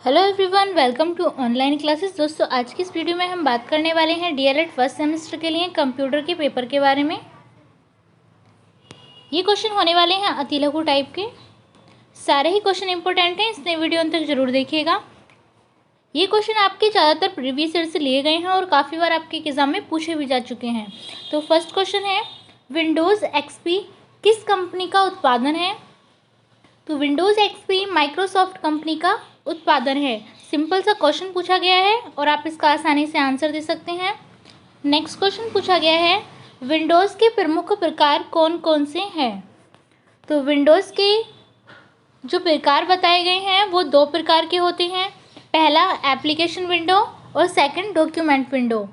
Hello everyone, welcome to online classes. दोस्तों, आज की इस वीडियो में हम बात करने वाले हैं डीएलएड फर्स्ट सेमेस्टर के लिए कंप्यूटर के पेपर के बारे में। ये क्वेश्चन होने वाले हैं अति लघु टाइप के। सारे ही क्वेश्चन इंपॉर्टेंट हैं, इसलिए वीडियो अंत तक जरूर देखिएगा। ये क्वेश्चन आपके ज़्यादातर प्रीवियस ईयर से लिए गए हैं और काफ़ी बार आपके एग्जाम में पूछे भी जा चुके हैं। तो फर्स्ट क्वेश्चन है, विंडोज़ एक्सपी किस कंपनी का उत्पादन है? तो विंडोज़ एक्सपी माइक्रोसॉफ्ट कंपनी का उत्पादन है। सिंपल सा क्वेश्चन पूछा गया है और आप इसका आसानी से आंसर दे सकते हैं। नेक्स्ट क्वेश्चन पूछा गया है, विंडोज़ के प्रमुख प्रकार कौन कौन से हैं? तो विंडोज़ के जो प्रकार बताए गए हैं वो दो प्रकार के होते हैं। पहला एप्लीकेशन विंडो और सेकंड डॉक्यूमेंट विंडो।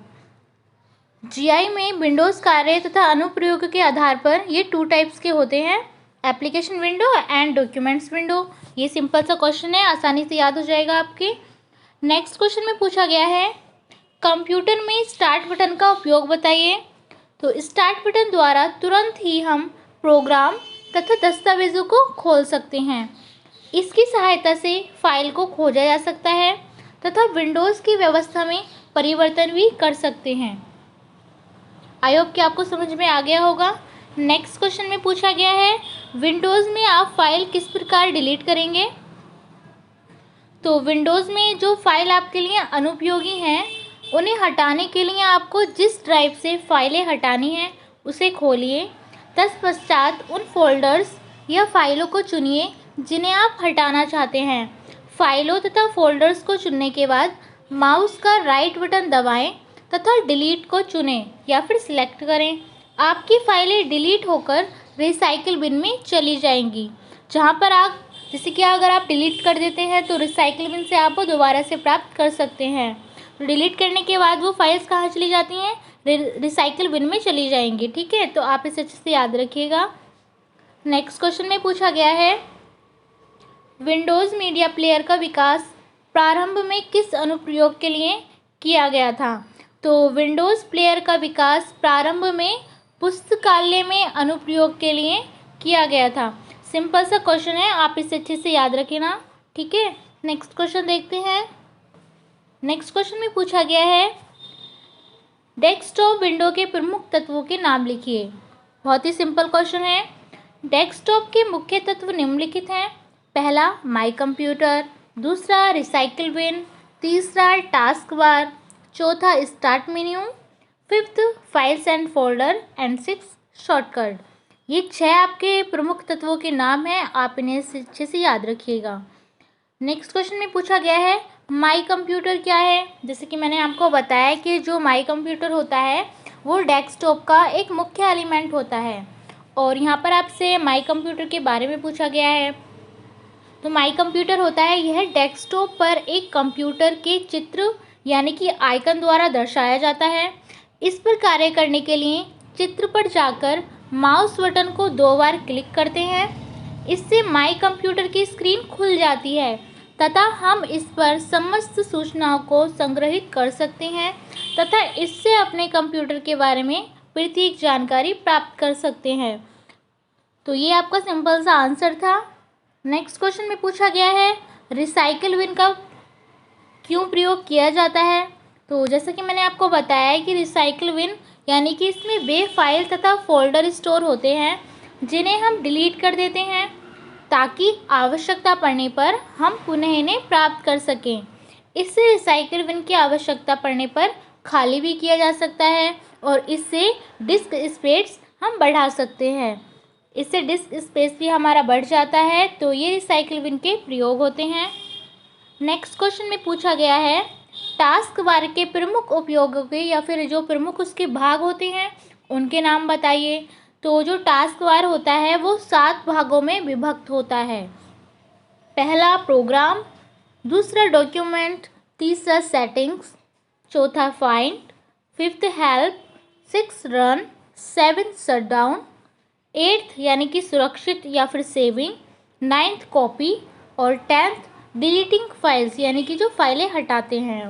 जीआई में विंडोज़ कार्य तथा अनुप्रयोग के आधार पर ये टू टाइप्स के होते हैं, application window and documents window. ये सिंपल सा क्वेश्चन है, आसानी से याद हो जाएगा आपके। नेक्स्ट क्वेश्चन में पूछा गया है, कंप्यूटर में स्टार्ट बटन का उपयोग बताइए। तो स्टार्ट बटन द्वारा तुरंत ही हम प्रोग्राम तथा दस्तावेज़ों को खोल सकते हैं। इसकी सहायता से फाइल को खोजा जा सकता है तथा विंडोज़ की व्यवस्था में परिवर्तन भी कर सकते हैं। आई होप कि आपको समझ में आ गया होगा। नेक्स्ट क्वेश्चन में पूछा गया है, विंडोज़ में आप फाइल किस प्रकार डिलीट करेंगे? तो विंडोज़ में जो फाइल आपके लिए अनुपयोगी हैं उन्हें हटाने के लिए आपको जिस ड्राइव से फाइलें हटानी हैं उसे खोलिए। तत्पश्चात उन फोल्डर्स या फाइलों को चुनिए जिन्हें आप हटाना चाहते हैं। फाइलों तथा फोल्डर्स को चुनने के बाद माउस का राइट बटन दबाएं तथा डिलीट को चुनें या फिर सिलेक्ट करें। आपकी फाइलें डिलीट होकर रिसाइकिल बिन में चली जाएंगी, जहां पर आप जैसे कि अगर आप डिलीट कर देते हैं तो रिसाइकिल बिन से आप वो दोबारा से प्राप्त कर सकते हैं। तो डिलीट करने के बाद वो फाइल्स कहाँ चली जाती हैं? रिसाइकिल बिन में चली जाएंगी। ठीक है, तो आप इसे अच्छे से याद रखिएगा। नेक्स्ट क्वेश्चन में पूछा गया है, विंडोज़ मीडिया प्लेयर का विकास प्रारंभ में किस अनुप्रयोग के लिए किया गया था? तो विंडोज़ प्लेयर का विकास प्रारंभ में पुस्तकालय में अनुप्रयोग के लिए किया गया था। सिंपल सा क्वेश्चन है, आप इसे अच्छे से याद रखना। ठीक है, नेक्स्ट क्वेश्चन देखते हैं। नेक्स्ट क्वेश्चन में पूछा गया है, डेस्कटॉप विंडो के प्रमुख तत्वों के नाम लिखिए। बहुत ही सिंपल क्वेश्चन है। डेस्कटॉप के मुख्य तत्व निम्नलिखित हैं। पहला माई कंप्यूटर, दूसरा रिसाइकिल बिन, तीसरा टास्क बार, चौथा start menu, fifth files and folder and six shortcut. ये 6 आपके प्रमुख तत्वों के नाम हैं, आप इन्हें अच्छे से याद रखिएगा। नेक्स्ट क्वेश्चन में पूछा गया है, माई कंप्यूटर क्या है? जैसे कि मैंने आपको बताया कि जो माई कंप्यूटर होता है वो डेस्कटॉप का एक मुख्य एलिमेंट होता है और यहाँ पर आपसे माई कंप्यूटर के बारे में पूछा गया है। तो माई कंप्यूटर होता है, यह डेस्कटॉप पर एक कंप्यूटर के चित्र यानी कि आइकन द्वारा दर्शाया जाता है। इस पर कार्य करने के लिए चित्र पर जाकर माउस बटन को 2 बार क्लिक करते हैं। इससे माई कंप्यूटर की स्क्रीन खुल जाती है तथा हम इस पर समस्त सूचनाओं को संग्रहित कर सकते हैं तथा इससे अपने कंप्यूटर के बारे में प्रत्येक जानकारी प्राप्त कर सकते हैं। तो ये आपका सिंपल सा आंसर था। नेक्स्ट क्वेश्चन में पूछा गया है, रिसाइकिल बिन का क्यों प्रयोग किया जाता है? तो जैसा कि मैंने आपको बताया है कि रिसाइकिल बिन यानी कि इसमें वे फाइल तथा फोल्डर स्टोर होते हैं जिन्हें हम डिलीट कर देते हैं ताकि आवश्यकता पड़ने पर हम पुनः इन्हें प्राप्त कर सकें। इससे रिसाइकिल बिन की आवश्यकता पड़ने पर खाली भी किया जा सकता है और इससे डिस्क स्पेस हम बढ़ा सकते हैं। इससे डिस्क स्पेस भी हमारा बढ़ जाता है। तो ये रिसाइकिल बिन के प्रयोग होते हैं। नेक्स्ट क्वेश्चन में पूछा गया है, टास्क बार के प्रमुख उपयोगों के या फिर जो प्रमुख उसके भाग होते हैं उनके नाम बताइए। तो जो टास्क बार होता है वो 7 भागों में विभक्त होता है। पहला प्रोग्राम, दूसरा डॉक्यूमेंट, तीसरा सेटिंग्स, चौथा find, fifth help, 6 run, 7 shut down, 8th यानी कि सुरक्षित या फिर सेविंग, 9th कॉपी और 10th डिलीटिंग फाइल्स यानी कि जो फाइलें हटाते हैं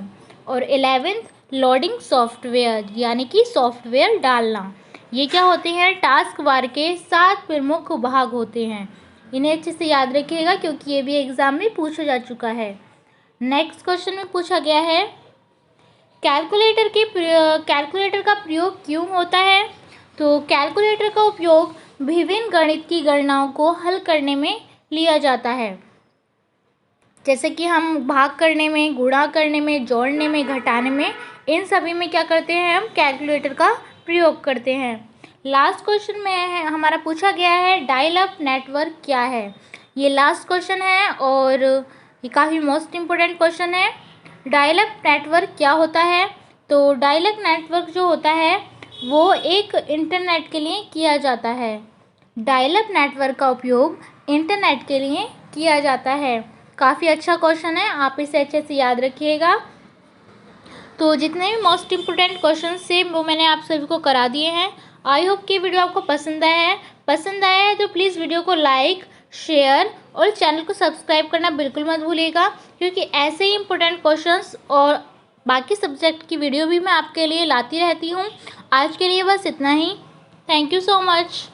और 11th लोडिंग सॉफ्टवेयर यानी कि सॉफ्टवेयर डालना। ये क्या होते हैं? टास्क बार के 7 प्रमुख भाग होते हैं। इन्हें अच्छे से याद रखिएगा क्योंकि ये भी एग्जाम में पूछा जा चुका है। नेक्स्ट क्वेश्चन में पूछा गया है कैलकुलेटर का प्रयोग क्यों होता है। तो कैलकुलेटर का उपयोग विभिन्न गणित की गणनाओं को हल करने में लिया जाता है, जैसे कि हम भाग करने में, गुणा करने में, जोड़ने में, घटाने में, इन सभी में क्या करते हैं, हम कैलकुलेटर का प्रयोग करते हैं। लास्ट क्वेश्चन में है हमारा पूछा गया है डायल अप नेटवर्क क्या है। ये लास्ट क्वेश्चन है और ये काफ़ी मोस्ट इम्पोर्टेंट क्वेश्चन है। डायल अप नेटवर्क क्या होता है। तो डायल अप नेटवर्क जो होता है वो एक इंटरनेट के लिए किया जाता है। डायल अप नेटवर्क का उपयोग इंटरनेट के लिए किया जाता है। काफ़ी अच्छा क्वेश्चन है, आप इसे अच्छे से याद रखिएगा। तो जितने भी मोस्ट इम्पोर्टेंट क्वेश्चन थे वो मैंने आप सभी को करा दिए हैं। आई होप कि वीडियो आपको पसंद आया है तो प्लीज़ वीडियो को लाइक, शेयर और चैनल को सब्सक्राइब करना बिल्कुल मत भूलिएगा, क्योंकि ऐसे ही इम्पोर्टेंट क्वेश्चंस और बाकी सब्जेक्ट की वीडियो भी मैं आपके लिए लाती रहती हूँ। आज के लिए बस इतना ही। Thank you so much.